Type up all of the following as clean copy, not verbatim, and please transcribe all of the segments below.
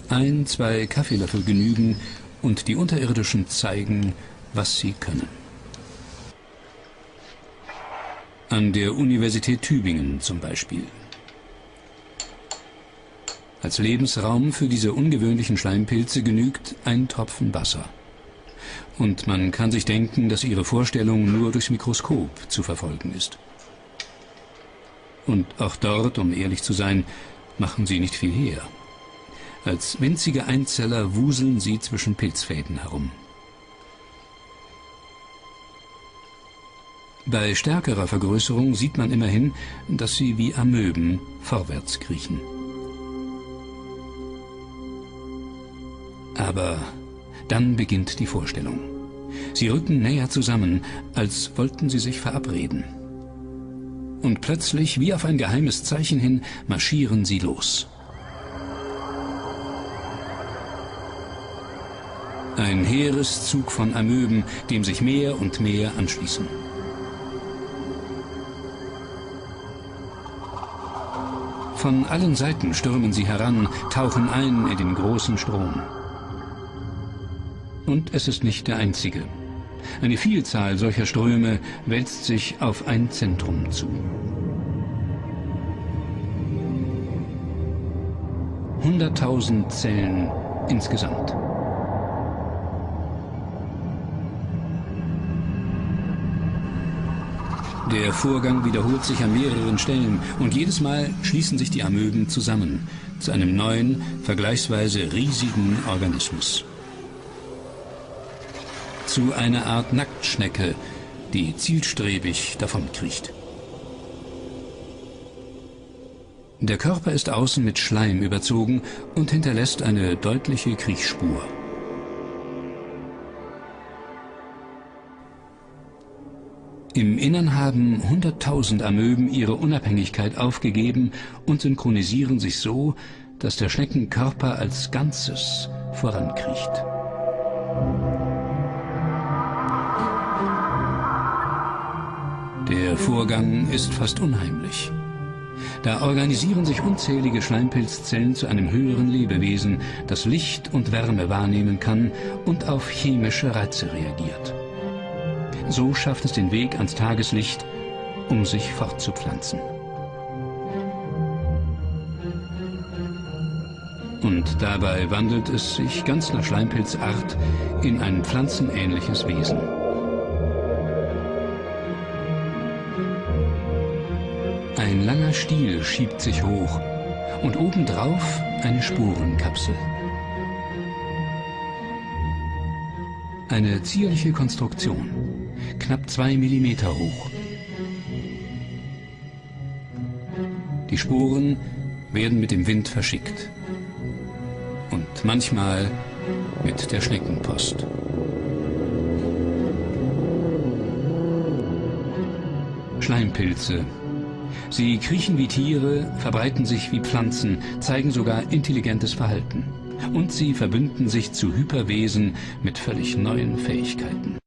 Ein, zwei Kaffeelöffel genügen und die Unterirdischen zeigen, was sie können. An der Universität Tübingen zum Beispiel. Als Lebensraum für diese ungewöhnlichen Schleimpilze genügt ein Tropfen Wasser. Und man kann sich denken, dass ihre Vorstellung nur durchs Mikroskop zu verfolgen ist. Und auch dort, um ehrlich zu sein, machen sie nicht viel her. Als winzige Einzeller wuseln sie zwischen Pilzfäden herum. Bei stärkerer Vergrößerung sieht man immerhin, dass sie wie Amöben vorwärts kriechen. Aber dann beginnt die Vorstellung. Sie rücken näher zusammen, als wollten sie sich verabreden. Und plötzlich, wie auf ein geheimes Zeichen hin, marschieren sie los. Ein Heereszug von Amöben, dem sich mehr und mehr anschließen. Von allen Seiten stürmen sie heran, tauchen ein in den großen Strom. Und es ist nicht der einzige. Eine Vielzahl solcher Ströme wälzt sich auf ein Zentrum zu. 100.000 Zellen insgesamt. Der Vorgang wiederholt sich an mehreren Stellen und jedes Mal schließen sich die Amöben zusammen zu einem neuen, vergleichsweise riesigen Organismus. Zu einer Art Nacktschnecke, die zielstrebig davonkriecht. Der Körper ist außen mit Schleim überzogen und hinterlässt eine deutliche Kriechspur. Im Innern haben 100.000 Amöben ihre Unabhängigkeit aufgegeben und synchronisieren sich so, dass der Schneckenkörper als Ganzes vorankriecht. Der Vorgang ist fast unheimlich. Da organisieren sich unzählige Schleimpilzzellen zu einem höheren Lebewesen, das Licht und Wärme wahrnehmen kann und auf chemische Reize reagiert. So schafft es den Weg ans Tageslicht, um sich fortzupflanzen. Und dabei wandelt es sich ganz nach Schleimpilzart in ein pflanzenähnliches Wesen. Ein langer Stiel schiebt sich hoch und obendrauf eine Sporenkapsel. Eine zierliche Konstruktion, knapp 2 Millimeter hoch. Die Sporen werden mit dem Wind verschickt und manchmal mit der Schneckenpost. Schleimpilze. Sie kriechen wie Tiere, verbreiten sich wie Pflanzen, zeigen sogar intelligentes Verhalten. Und sie verbünden sich zu Hyperwesen mit völlig neuen Fähigkeiten.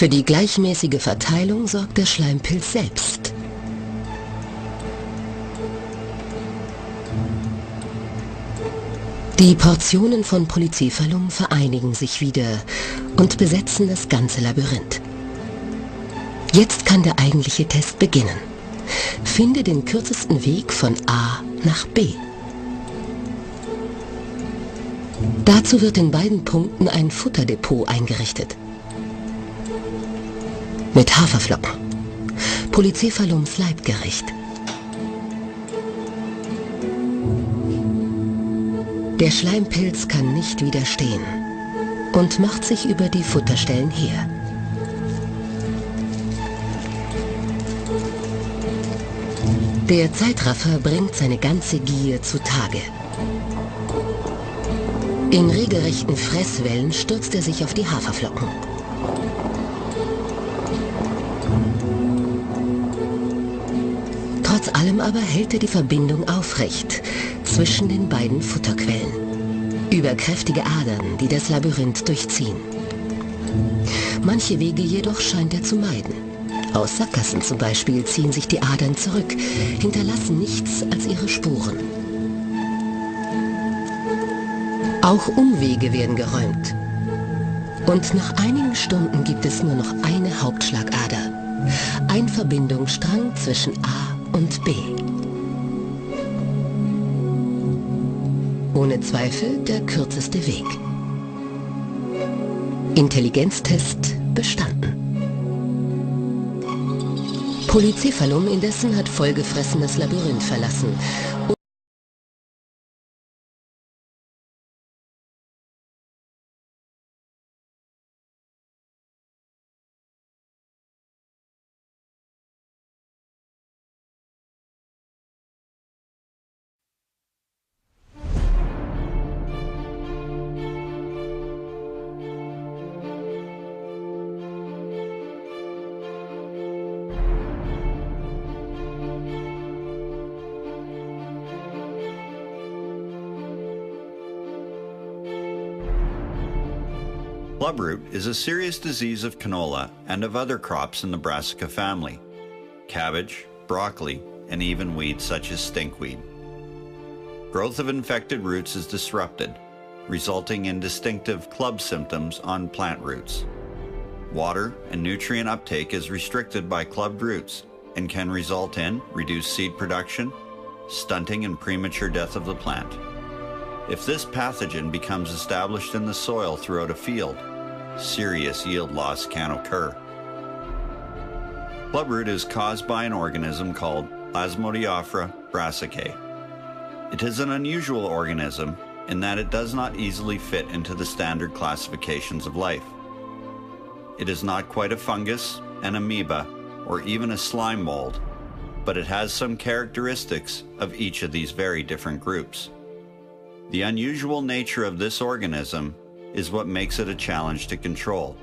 Für die gleichmäßige Verteilung sorgt der Schleimpilz selbst. Die Portionen von Polycephalum vereinigen sich wieder und besetzen das ganze Labyrinth. Jetzt kann der eigentliche Test beginnen. Finde den kürzesten Weg von A nach B. Dazu wird in beiden Punkten ein Futterdepot eingerichtet. Mit Haferflocken. Polycephalums Leibgericht. Der Schleimpilz kann nicht widerstehen und macht sich über die Futterstellen her. Der Zeitraffer bringt seine ganze Gier zutage. In regelrechten Fresswellen stürzt er sich auf die Haferflocken. Trotz allem aber hält er die Verbindung aufrecht zwischen den beiden Futterquellen. Über kräftige Adern, die das Labyrinth durchziehen. Manche Wege jedoch scheint er zu meiden. Aus Sackgassen zum Beispiel ziehen sich die Adern zurück, hinterlassen nichts als ihre Spuren. Auch Umwege werden geräumt. Und nach einigen Stunden gibt es nur noch eine Hauptschlagader. Ein Verbindungsstrang zwischen A und B. Ohne Zweifel der kürzeste Weg. Intelligenztest bestanden. Polycephalum indessen hat vollgefressen das Labyrinth verlassen. Clubroot is a serious disease of canola and of other crops in the Brassica family, cabbage, broccoli, and even weeds such as stinkweed. Growth of infected roots is disrupted, resulting in distinctive club symptoms on plant roots. Water and nutrient uptake is restricted by clubbed roots and can result in reduced seed production, stunting and premature death of the plant. If this pathogen becomes established in the soil throughout a field, serious yield loss can occur. Clubroot is caused by an organism called Plasmodioptera brassicae. It is an unusual organism in that it does not easily fit into the standard classifications of life. It is not quite a fungus, an amoeba, or even a slime mold, but it has some characteristics of each of these very different groups. The unusual nature of this organism is what makes it a challenge to control.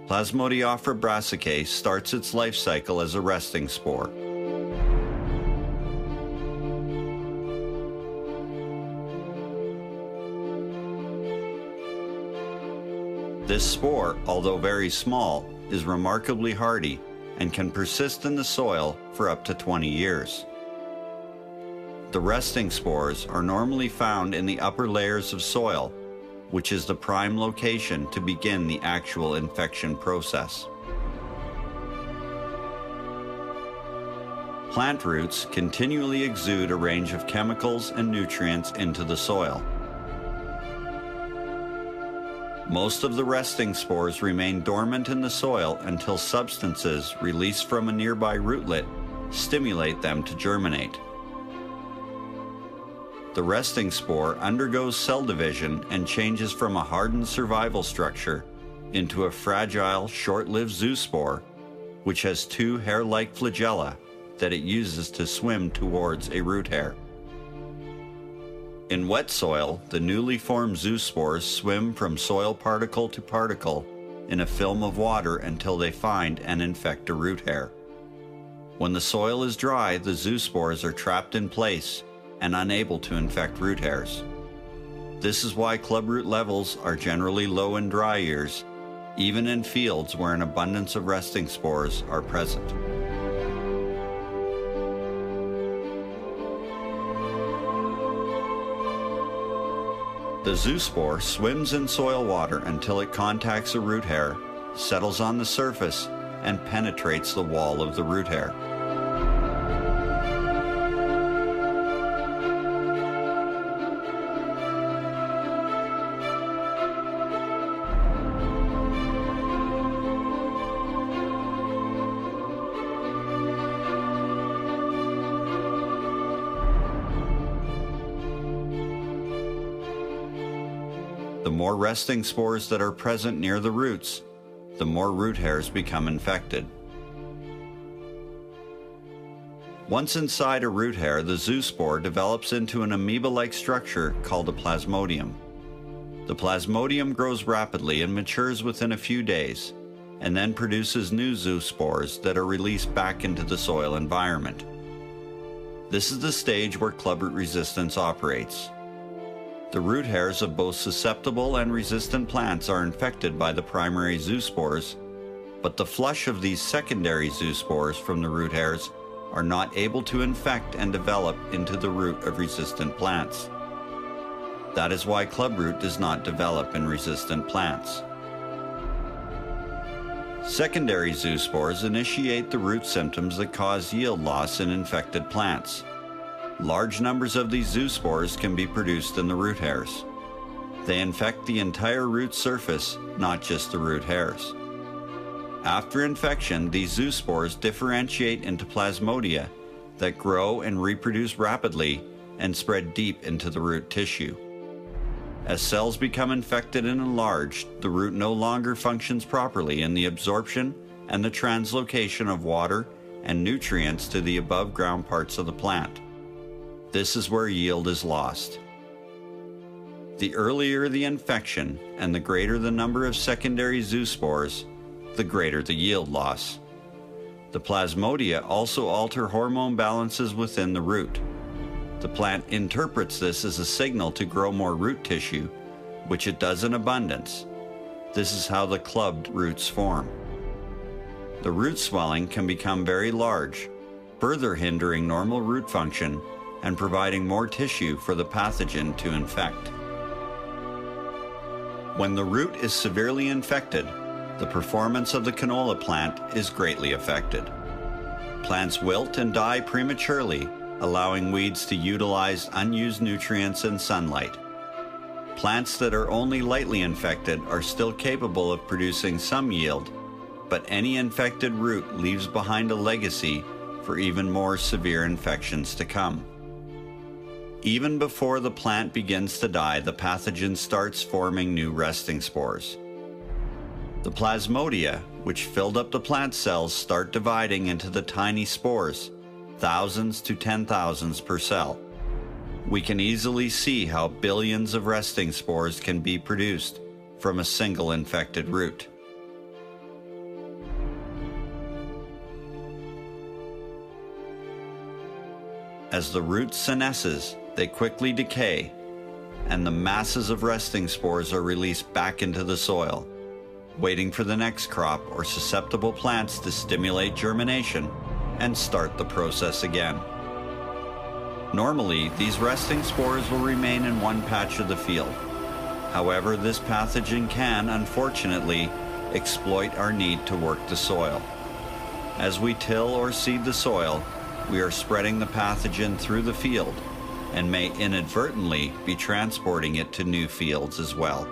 Plasmodioptera brassicae starts its life cycle as a resting spore. This spore, although very small, is remarkably hardy and can persist in the soil for up to 20 years. The resting spores are normally found in the upper layers of soil, which is the prime location to begin the actual infection process. Plant roots continually exude a range of chemicals and nutrients into the soil. Most of the resting spores remain dormant in the soil until substances released from a nearby rootlet stimulate them to germinate. The resting spore undergoes cell division and changes from a hardened survival structure into a fragile, short-lived zoospore, which has two hair-like flagella that it uses to swim towards a root hair. In wet soil, the newly formed zoospores swim from soil particle to particle in a film of water until they find and infect a root hair. When the soil is dry, the zoospores are trapped in place and unable to infect root hairs. This is why clubroot levels are generally low in dry years even in fields where an abundance of resting spores are present. The zoospore swims in soil water until it contacts a root hair, settles on the surface, and penetrates the wall of the root hair. The more resting spores that are present near the roots, the more root hairs become infected. Once inside a root hair, the zoospore develops into an amoeba-like structure called a plasmodium. The plasmodium grows rapidly and matures within a few days, and then produces new zoospores that are released back into the soil environment. This is the stage where clubroot resistance operates. The root hairs of both susceptible and resistant plants are infected by the primary zoospores, but the flush of these secondary zoospores from the root hairs are not able to infect and develop into the root of resistant plants. That is why clubroot does not develop in resistant plants. Secondary zoospores initiate the root symptoms that cause yield loss in infected plants. Large numbers of these zoospores can be produced in the root hairs. They infect the entire root surface, not just the root hairs. After infection, these zoospores differentiate into plasmodia that grow and reproduce rapidly and spread deep into the root tissue. As cells become infected and enlarged, the root no longer functions properly in the absorption and the translocation of water and nutrients to the above ground parts of the plant. This is where yield is lost. The earlier the infection and the greater the number of secondary zoospores, the greater the yield loss. The plasmodia also alter hormone balances within the root. The plant interprets this as a signal to grow more root tissue, which it does in abundance. This is how the clubbed roots form. The root swelling can become very large, further hindering normal root function and providing more tissue for the pathogen to infect. When the root is severely infected, the performance of the canola plant is greatly affected. Plants wilt and die prematurely, allowing weeds to utilize unused nutrients and sunlight. Plants that are only lightly infected are still capable of producing some yield, but any infected root leaves behind a legacy for even more severe infections to come. Even before the plant begins to die, the pathogen starts forming new resting spores. The plasmodia, which filled up the plant cells, start dividing into the tiny spores, thousands to 10,000s per cell. We can easily see how billions of resting spores can be produced from a single infected root. As the root senesces, they quickly decay, and the masses of resting spores are released back into the soil, waiting for the next crop or susceptible plants to stimulate germination and start the process again. Normally, these resting spores will remain in one patch of the field. However, this pathogen can, unfortunately, exploit our need to work the soil. As we till or seed the soil, we are spreading the pathogen through the field and may inadvertently be transporting it to new fields as well.